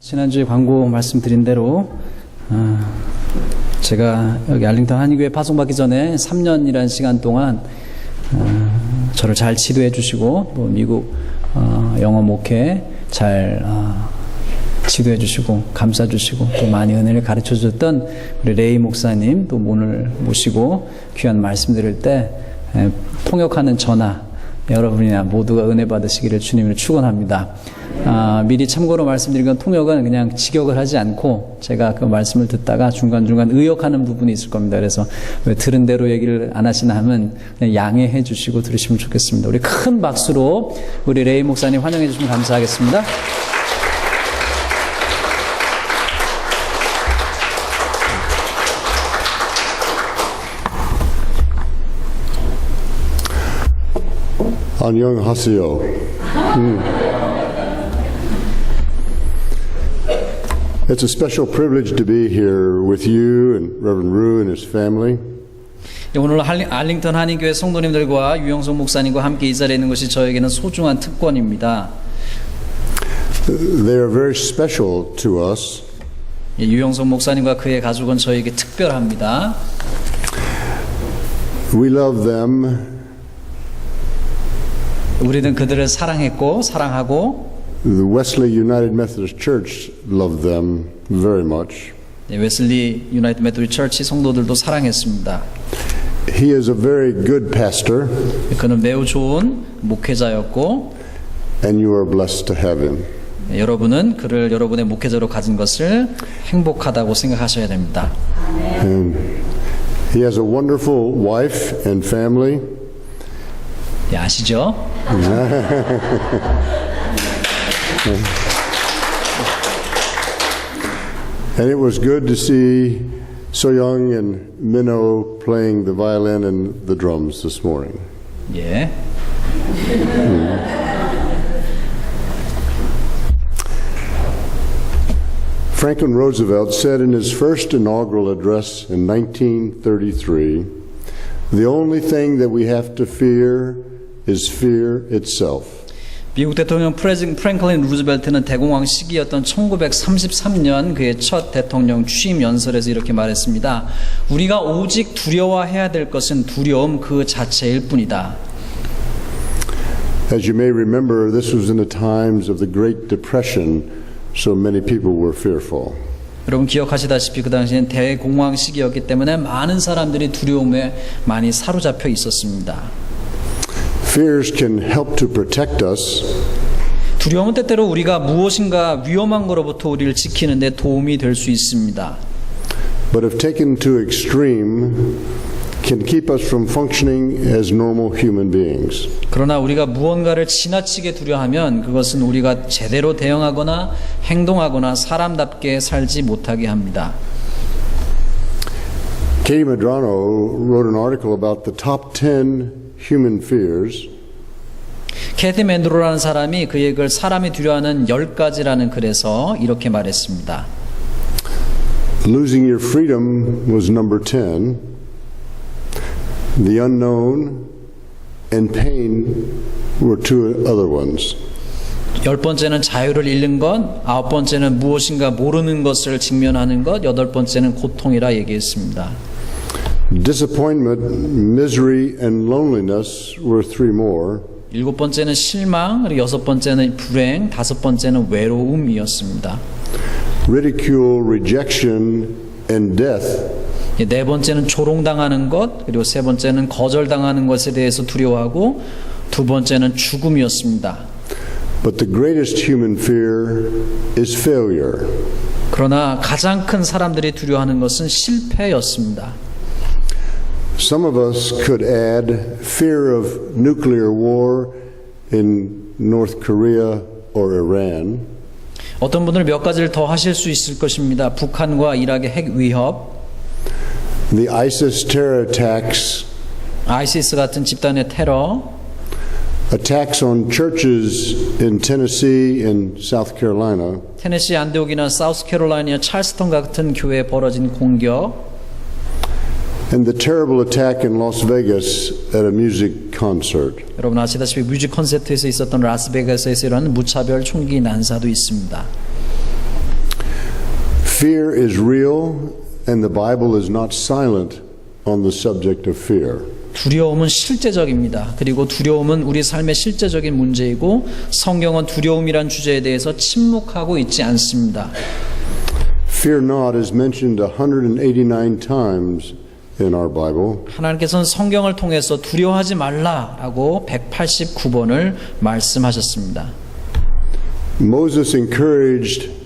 지난주에 광고 말씀드린 대로 제가 여기 알링턴 한인교회 파송받기 전에 3년이라는 시간 동안 저를 잘 지도해 주시고 또 미국 영어 목회 잘 지도해 주시고 감싸 주시고 또 많이 은혜를 가르쳐 주셨던 우리 레이 목사님 또 오늘 모시고 귀한 말씀 드릴 때 통역하는 저나 여러분이나 모두가 은혜 받으시기를 주님을 축원합니다. 미리 참고로 말씀드린 건 통역은 그냥 직역을 하지 않고 제가 그 말씀을 듣다가 중간중간 의역하는 부분이 있을 겁니다. 그래서 왜 들은 대로 얘기를 안 하시나 하면 그냥 양해해 주시고 들으시면 좋겠습니다. 우리 큰 박수로 우리 레이 목사님 환영해 주시면 감사하겠습니다. 안녕하세요. It's a special privilege to be here with you and Reverend Rue and his family. 오늘 알링턴 한인교회 성도님들과 유영석 목사님과 함께 이 자리에 있는 것이 저에게는 소중한 특권입니다. They are very special to us. 유영석 목사님과 그의 가족은 저에게 특별합니다. We love them. 우리는 그들을 사랑했고 사랑하고 The Wesley United Methodist Church loved them very much. 웨슬리 유나이티드 메토디스트 처치 성도들도 사랑했습니다. He is a very good pastor. 그는 매우 좋은 목회자였고 And you are blessed to have him. 여러분은 그를 여러분의 목회자로 가진 것을 행복하다고 생각하셔야 됩니다. And he has a wonderful wife and family. 예, 아시죠? And it was good to see So-young and Minho playing the violin and the drums this morning. 예. Franklin Roosevelt said in his first inaugural address in 1933, "The only thing that we have to fear is fear itself." 미국 대통령 프랭클린 루즈벨트는 대공황 시기였던 1933년 그의 첫 대통령 취임 연설에서 이렇게 말했습니다. 우리가 오직 두려워해야 될 것은 두려움 그 자체일 뿐이다. As you may remember, this was in the times of the Great Depression, so many people were fearful. 여러분 기억하시다시피 그 당시엔 대공황 시기였기 때문에 많은 사람들이 두려움에 많이 사로잡혀 있었습니다. Fears can help to protect us. 두려움은 때때로 우리가 무엇인가 위험한 것로부터 우리를 지키는 데 도움이 될 수 있습니다. But if taken to extreme, can keep us from functioning as normal human beings. 그러나 우리가 무언가를 지나치게 두려워하면 그것은 우리가 제대로 대응하거나 행동하거나 사람답게 살지 못하게 합니다. Katie Medrano wrote an article about the top 10 human fears. 캐티 맨드로라는 사람이 그 얘기를 사람이 두려워하는 10가지라는 글에서 이렇게 말했습니다. Losing your freedom was number 10. The unknown and pain were two other ones. 10번째는 자유를 잃는 것, 9번째는 무엇인가 모르는 것을 직면하는 것, 8번째는 고통이라 얘기했습니다. Disappointment, misery, and loneliness were three more. 7번째는 실망, 그리고 6번째는 불행, 5번째는 외로움이었습니다. Ridicule, rejection, and death. 4번째는 조롱당하는 것, 그리고 3번째는 거절당하는 것에 대해서 두려워하고 2번째는 죽음이었습니다. But the greatest human fear is failure. 그러나 가장 큰 사람들이 두려워하는 것은 실패였습니다. Some of us could add fear of nuclear war in North Korea or Iran. 어떤 분들 몇 가지를 더 하실 수 있을 것입니다. 북한과 이락의 핵 위협, The ISIS terror attacks, 아이시스 같은 집단의 테러, attacks on churches in Tennessee and South Carolina, 테네시 안데옥이나 사우스캐롤라이나 찰스턴 같은 교회에 벌어진 공격, and the terrible attack in Las Vegas at a music concert. 여러분 아시다시피 뮤직 콘서트에서 있었던 라스베가스에서 일어난 무차별 총기 난사도 있습니다. Fear is real, and the Bible is not silent on the subject of fear. 두려움은 실제적입니다. 그리고 두려움은 우리 삶의 실제적인 문제이고 성경은 두려움이란 주제에 대해서 침묵하고 있지 않습니다. Fear not is mentioned 189 times in our Bible. 하나님께서는 성경을 통해서 두려워하지 말라라고 189번을 말씀하셨습니다. Moses encouraged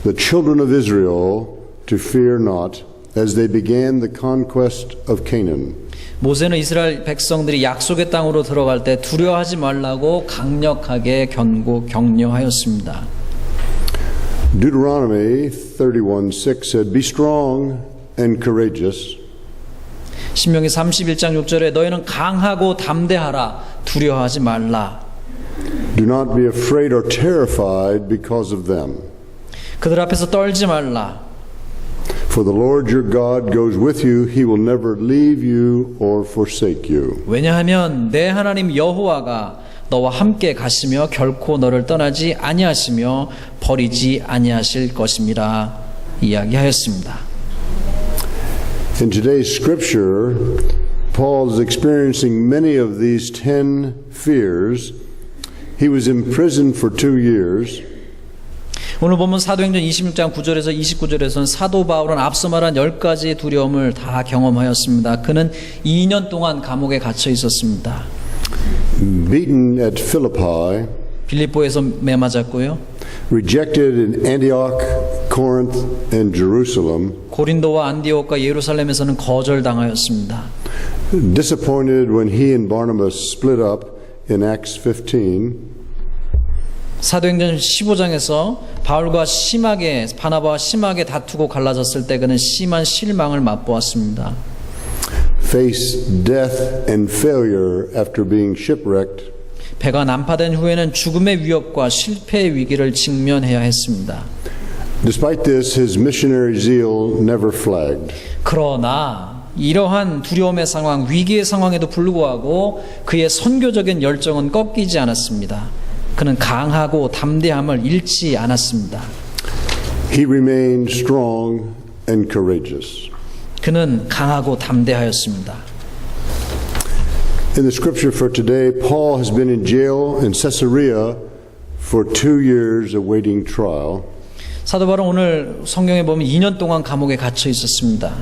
the children of Israel to fear not as they began the conquest of Canaan. 모세는 이스라엘 백성들이 약속의 땅으로 들어갈 때 두려워하지 말라고 강력하게 격려하였습니다. Deuteronomy 31:6 said, "Be strong and courageous. 신명기 31장 6절에 너희는 강하고 담대하라 두려워하지 말라. Do not be afraid or terrified because of them. 그들 앞에서 떨지 말라. For the Lord your God goes with you. He will never leave you or forsake you." 왜냐하면 내 하나님 여호와가 너와 함께 가시며 결코 너를 떠나지 아니하시며 버리지 아니하실 것임이라 이야기하였습니다. In today's scripture, Paul is experiencing many of these 10 fears. He was imprisoned for 2 years. 오늘 보면 사도행전 26장 9절에서 29절에서는 사도 바울은 앞서 말한 10가지의 두려움을 다 경험하였습니다. 그는 2년 동안 감옥에 갇혀 있었습니다. Beaten at Philippi, 빌립보에서 매맞았고요. rejected in Antioch, Corinth, and Jerusalem, 고린도와 안디옥과 예루살렘에서는 거절당하였습니다. disappointed when he and Barnabas split up in Acts 15, 사도행전 15장에서 바나바와 심하게 다투고 갈라졌을 때 그는 심한 실망을 맛보았습니다. face death and failure after being shipwrecked, 배가 난파된 후에는 죽음의 위협과 실패의 위기를 직면해야 했습니다. Despite this, his missionary zeal never flagged. 그러나 이러한 두려움의 상황, 위기의 상황에도 불구하고 그의 선교적인 열정은 꺾이지 않았습니다. 그는 강하고 담대함을 잃지 않았습니다. He remained strong and courageous. 그는 강하고 담대하였습니다. In the scripture for today, Paul has been in jail in Caesarea for 2 years awaiting trial. 사도 바울은 오늘 성경에 보면 2년 동안 감옥에 갇혀 있었습니다.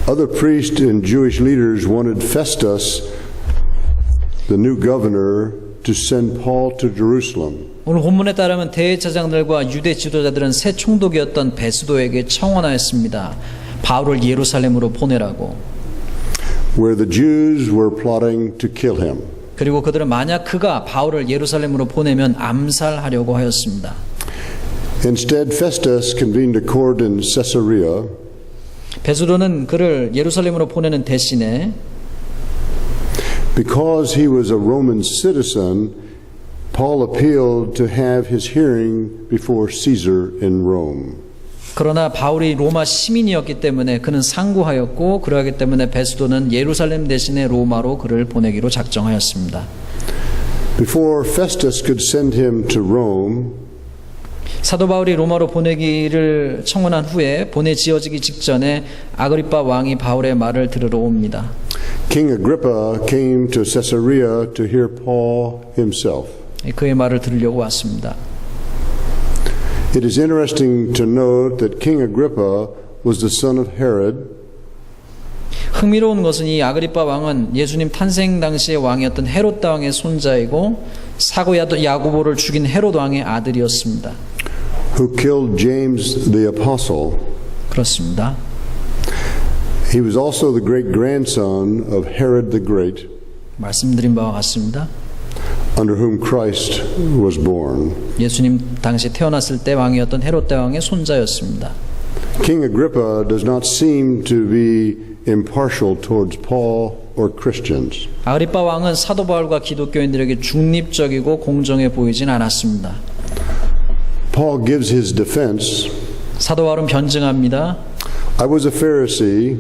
Other priests and Jewish leaders wanted Festus, the new governor, to send Paul to Jerusalem. 오늘 본문에 따르면 대제사장들과 유대 지도자들은 새 총독이었던 베스도에게 청원하였습니다. 바울을 예루살렘으로 보내라고. where the Jews were plotting to kill him. 그리고 그들은 만약 그가 바울을 예루살렘으로 보내면 암살하려고 하였습니다. Instead, Festus convened a court in Caesarea. 베스도는 그를 예루살렘으로 보내는 대신에 Because he was a Roman citizen, Paul appealed to have his hearing before Caesar in Rome. 그러나 바울이 로마 시민이었기 때문에 그는 상고하였고 그러하기 때문에 베스도는 예루살렘 대신에 로마로 그를 보내기로 작정하였습니다. Before Festus could send him to Rome, 사도 바울이 로마로 보내기를 청원한 후에 보내지어지기 직전에 아그리빠 왕이 바울의 말을 들으러 옵니다. King Agrippa came to Caesarea to hear Paul himself. 그의 말을 들으려고 왔습니다. It is interesting to note that King Agrippa was the son of Herod. 흥미로운 것은 이 아그리빠 왕은 예수님 탄생 당시의 왕이었던 헤롯 왕의 손자이고 사고 야고보를 죽인 헤롯 왕의 아들이었습니다. Who killed James the Apostle. 그렇습니다. He was also the great grandson of Herod the Great, 말씀드린 바와 같습니다. under whom Christ was born. 예수님 당시 태어났을 때 왕이었던 헤롯 대왕의 손자였습니다. King Agrippa does not seem to be impartial towards Paul or Christians. 아그리빠 왕은 사도 바울과 기독교인들에게 중립적이고 공정해 보이진 않았습니다. Paul gives his defense. 사도 바울은 변증합니다. I was a Pharisee,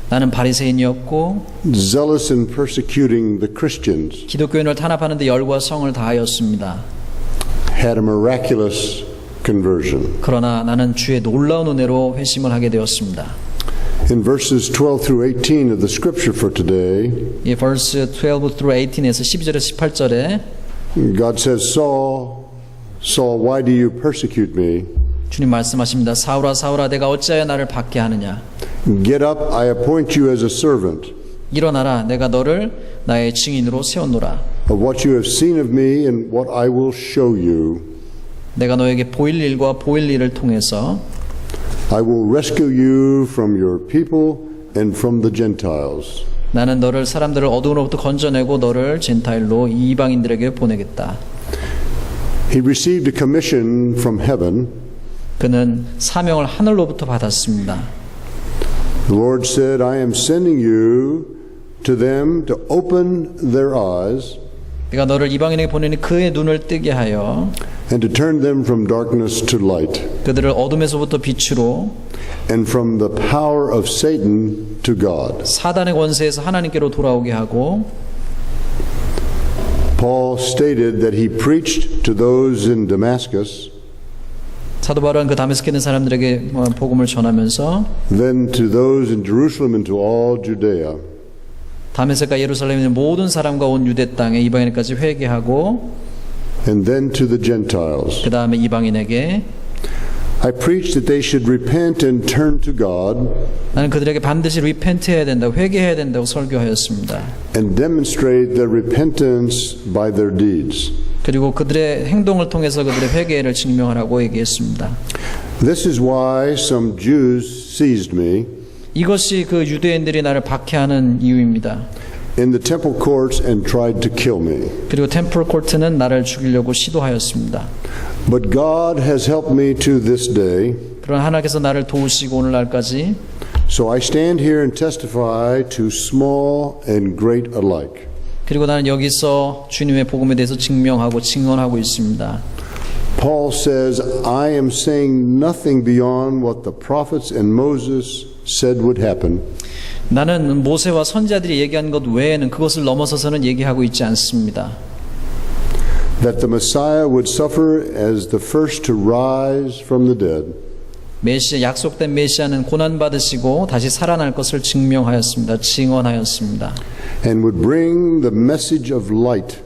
나는 바리새인이었고 zealous in persecuting the Christians, 기독교인을 탄압하는 데 열과 성을 다하였습니다. had a miraculous conversion. 그러나 나는 주의 놀라운 은혜로 회심을 하게 되었습니다. In verses 12 through 18 of the scripture for today, 이 verse 12 through 18에서 12절에서 18절에 God says, Saul, Saul, why do you persecute me? 주님 말씀하십니다. 사울아 사울아 내가 어찌하여 나를 받게 하느냐. Get up, I appoint you as a servant 일어나라 내가 너를 나의 증인으로 세웠노라. of what you have seen of me and what I will show you. 내가 너에게 보일 일과 보일 일을 통해서 I will rescue you from your people and from the Gentiles. 나는 너를 사람들을 어두움으로부터 건져내고 너를 젠타일로 이방인들에게 보내겠다. He received a commission from heaven. 그는 사명을 하늘로부터 받았습니다. The Lord said, I am sending you to them to open their eyes 내가 너를 이방인에게 보내니 그의 눈을 뜨게 하여 and to turn them from darkness to light 그들을 어둠에서부터 빛으로 and from the power of Satan to God. 사단의 권세에서 하나님께로 돌아오게 하고 Paul stated that he preached to those in Damascus, 사도 바울은 그 다메스크에 있는 사람들에게 복음을 전하면서 then to those in Jerusalem and to all Judea. 다메섹과 예루살렘에 있는 모든 사람과 온 유대 땅에 이방인까지 회개하고 And then to the Gentiles. 그 다음에 이방인에게 I preached that they should repent and turn to God 나는 그들에게 반드시 리펜트해야 된다, 회개해야 된다고 설교하였습니다. and demonstrate their repentance by their deeds. 그리고 그들의 행동을 통해서 그들의 회개를 증명하라고 얘기했습니다. This is why some Jews seized me 이것이 그 유대인들이 나를 박해하는 이유입니다. in the temple courts and tried to kill me. 그리고 템플 코트는 나를 죽이려고 시도하였습니다. But God has helped me to this day. 그러나 하나님께서 나를 도우시고 오늘날까지 So I stand here and testify to small and great alike. 그리고 나는 여기서 주님의 복음에 대해서 증명하고 증언하고 있습니다. Paul says, I am saying nothing beyond what the prophets and Moses said would happen. 나는 모세와 선지자들이 얘기한 것 외에는 그것을 넘어서서는 얘기하고 있지 않습니다. That the Messiah would suffer as the first to rise from the dead. 메시아 약속된 메시아는 고난 받으시고 다시 살아날 것을 증명하였습니다. 증언하였습니다. And would bring the message of light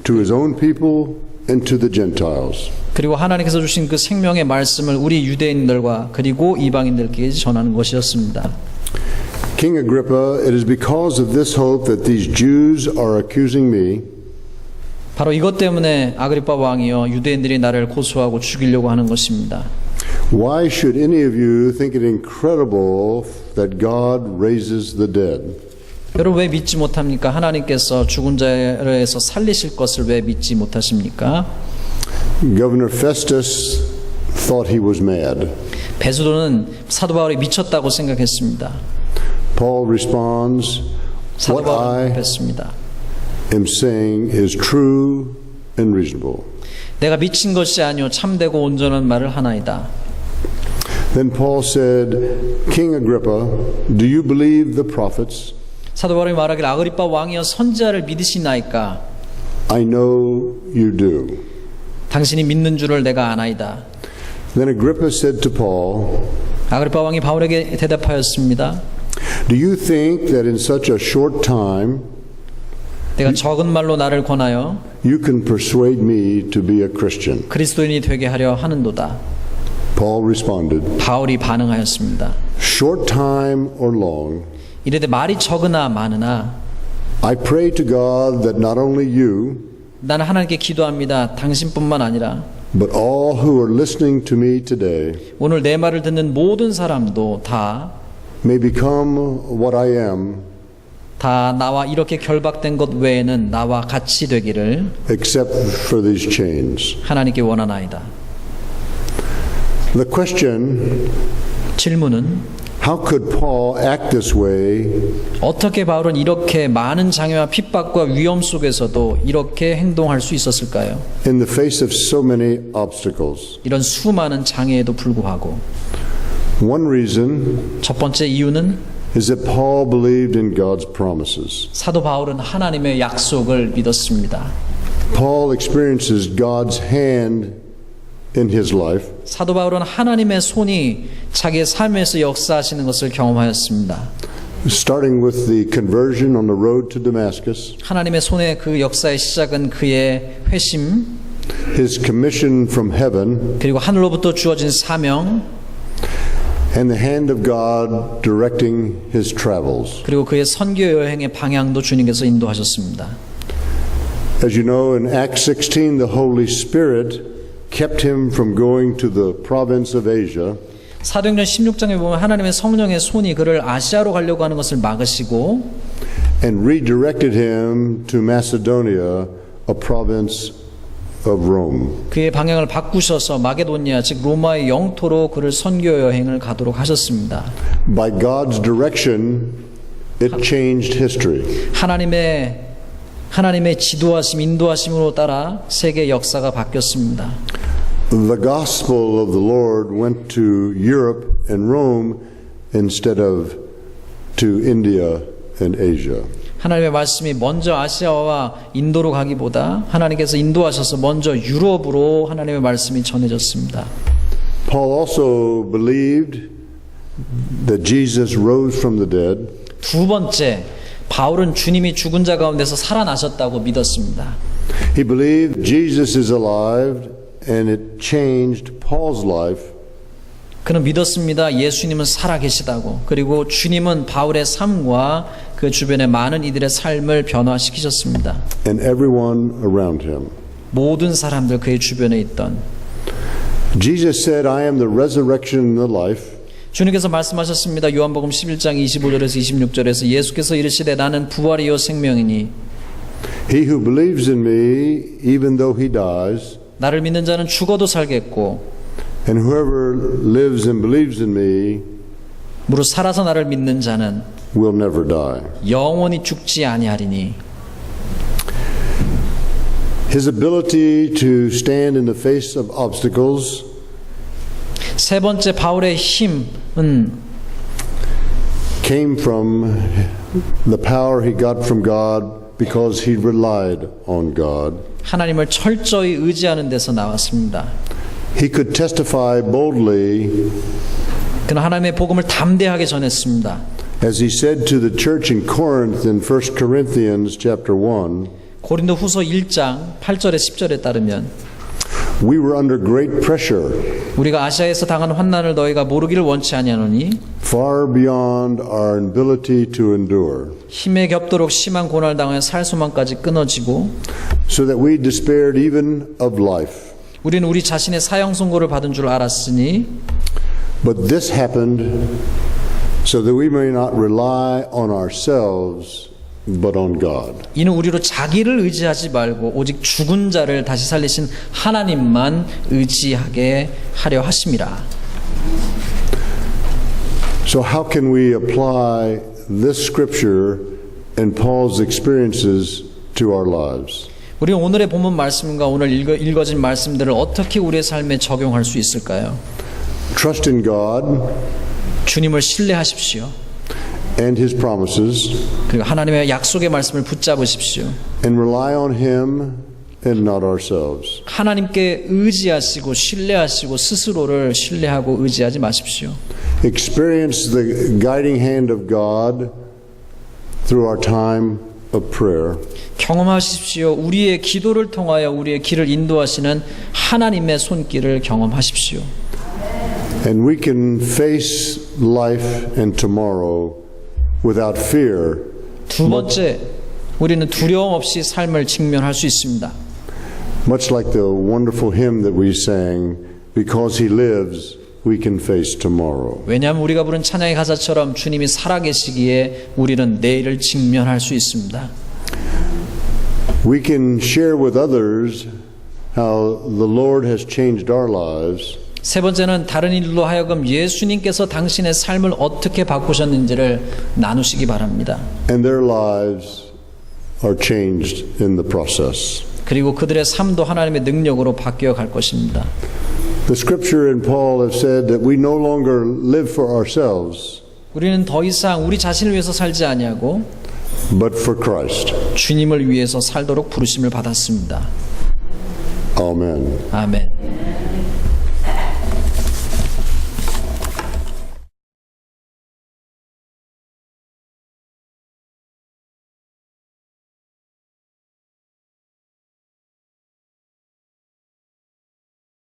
to his own people and to the Gentiles. 그리고 하나님께서 주신 그 생명의 말씀을 우리 유대인들과 그리고 이방인들께 전하는 것이었습니다. King Agrippa, it is because of this hope that these Jews are accusing me. 바로 이것 때문에 아그리파 왕이여 유대인들이 나를 고소하고 죽이려고 하는 것입니다. Why should any of you think it incredible that God raises the dead? 여러분 왜 믿지 못합니까? 하나님께서 죽은 자에서 살리실 것을 왜 믿지 못하십니까? Governor Festus thought he was mad. 베드로는 사도 바울이 미쳤다고 생각했습니다. Paul responds, 사도 What 바울은 I 그랬습니다. am saying is true and reasonable. 내가 미친 것이 아니요 참되고 온전한 말을 하나이다. Then Paul said, King Agrippa, do you believe the prophets? 사도 바울이 말하기를 아그리파 왕이여 선지자를 믿으시나이까? I know you do. 당신이 믿는 줄을 내가 아나이다. Then Agrippa said to Paul, 아그리파 왕이 바울에게 대답하였습니다. Do you think that in such a short time 내가 적은 말로 나를 권하여 you can persuade me to be a Christian? 그리스도인이 되게 하려 하는도다. Paul responded, 바울이 반응하였습니다. Short time or long, 이르되 말이 적으나 많으나 I pray to God that not only you, 나는 하나님께 기도합니다. 당신뿐만 아니라 but all who are listening to me today 오늘 내 말을 듣는 모든 사람도 다 may become what I am, 나와 이렇게 결박된 것 외에는 나와 같이 되기를 except for these chains. 하나님께 원하나이다. The question, 질문은 how could Paul act this way 어떻게 바울은 이렇게 많은 장애와 핍박과 위험 속에서도 이렇게 행동할 수 있었을까요? in the face of so many obstacles? 이런 수많은 장애에도 불구하고 One reason 첫 번째 이유는 is that Paul believed in God's promises. 사도 바울은 하나님의 약속을 믿었습니다. Paul experiences God's hand in his life. 사도 바울은 하나님의 손이 자기의 삶에서 역사하시는 것을 경험하였습니다. Starting with the conversion on the road to Damascus, 하나님의 손의 그 역사의 시작은 그의 회심, his commission from heaven, 그리고 하늘로부터 주어진 사명, and the hand of God directing his travels. 그리고 그의 선교 여행의 방향도 주님께서 인도하셨습니다. As you know, in Acts 16, the Holy Spirit kept him from going to the province of Asia. 사도행전 16장에 보면 하나님의 성령의 손이 그를 아시아로 가려고 하는 것을 막으시고 and redirected him to Macedonia, a province of Rome. 그의 방향을 바꾸셔서 마게도니아 즉 로마의 영토로 그를 선교 여행을 가도록 하셨습니다. By God's direction, it changed history. 하나님의 지도하심, 인도하심으로 따라 세계 역사가 바뀌었습니다. The gospel of the Lord went to Europe and Rome instead of to India and Asia. 하나님의 말씀이 먼저 아시아와 인도로 가기보다 하나님께서 인도하셔서 먼저 유럽으로 하나님의 말씀이 전해졌습니다. Paul also believed that Jesus rose from the dead. 두 번째, 바울은 주님이 죽은 자 가운데서 살아나셨다고 믿었습니다. He believed Jesus is alive and it changed Paul's life. 그는 믿었습니다. 예수님은 살아계시다고. 그리고 주님은 바울의 삶과 그 주변의 많은 이들의 삶을 변화시키셨습니다. And everyone around him. 모든 사람들 그의 주변에 있던 Jesus said, I am the resurrection and the life. 주님께서 말씀하셨습니다. 요한복음 11장 25절에서 26절에서 예수께서 이르시되 나는 부활이요 생명이니 He who believes in me, even though he dies, 나를 믿는 자는 죽어도 살겠고 and whoever lives and believes in me 무릇 살아서 나를 믿는 자는 will never die. 영원히 죽지 아니하리니. His ability to stand in the face of obstacles 세 번째, 바울의 힘은 came from the power he got from God because he relied on God. 하나님을 철저히 의지하는 데서 나왔습니다. He could testify boldly 그는 하나님의 복음을 담대하게 전했습니다. as he said to the church in Corinth in 1 Corinthians chapter 1, 고린도 후서 1장 8절에 10절에 따르면 we were under great pressure, 우리가 아시아에서 당한 환난을 너희가 모르기를 원치 아니하노니 far beyond our ability to endure, 힘에 겹도록 심한 고난을 당하여 살 소망까지 끊어지고 so that we despaired even of life. 우리는 우리 자신의 사형 선고를 받은 줄 알았으니 But this happened so that we may not rely on ourselves, but on God. 이는 우리로 자기를 의지하지 말고 오직 죽은 자를 다시 살리신 하나님만 의지하게 하려 하심이라. So how can we apply this scripture and Paul's experiences to our lives? 우리는 오늘의 본문 말씀과 오늘 읽어진 말씀들을 어떻게 우리의 삶에 적용할 수 있을까요? Trust in God 주님을 신뢰하십시오. and His promises 그리고 하나님의 약속의 말씀을 붙잡으십시오. and rely on Him and not ourselves. 하나님께 의지하시고 신뢰하시고 스스로를 신뢰하고 의지하지 마십시오. Experience the guiding hand of God through our time of prayer. 경험하십시오. 우리의 기도를 통하여 우리의 길을 인도하시는 하나님의 손길을 경험하십시오. And we can face life and tomorrow without fear. 두 번째, 우리는 두려움 없이 삶을 직면할 수 있습니다. Much like the wonderful hymn that we sang, because He lives, we can face tomorrow. 왜냐하면 우리가 부른 찬양의 가사처럼 주님이 살아계시기에 우리는 내일을 직면할 수 있습니다. We can share with others how the Lord has changed our lives. 세 번째는 다른 일로 하여금 예수님께서 당신의 삶을 어떻게 바꾸셨는지를 나누시기 바랍니다. And their lives are changed in the process. 그리고 그들의 삶도 하나님의 능력으로 바뀌어 갈 것입니다. The scripture and Paul have said that we no longer live for ourselves, 우리는 더 이상 우리 자신을 위해서 살지 아니하고 but for Christ. 주님을 위해서 살도록 부르심을 받았습니다. Amen. 아멘.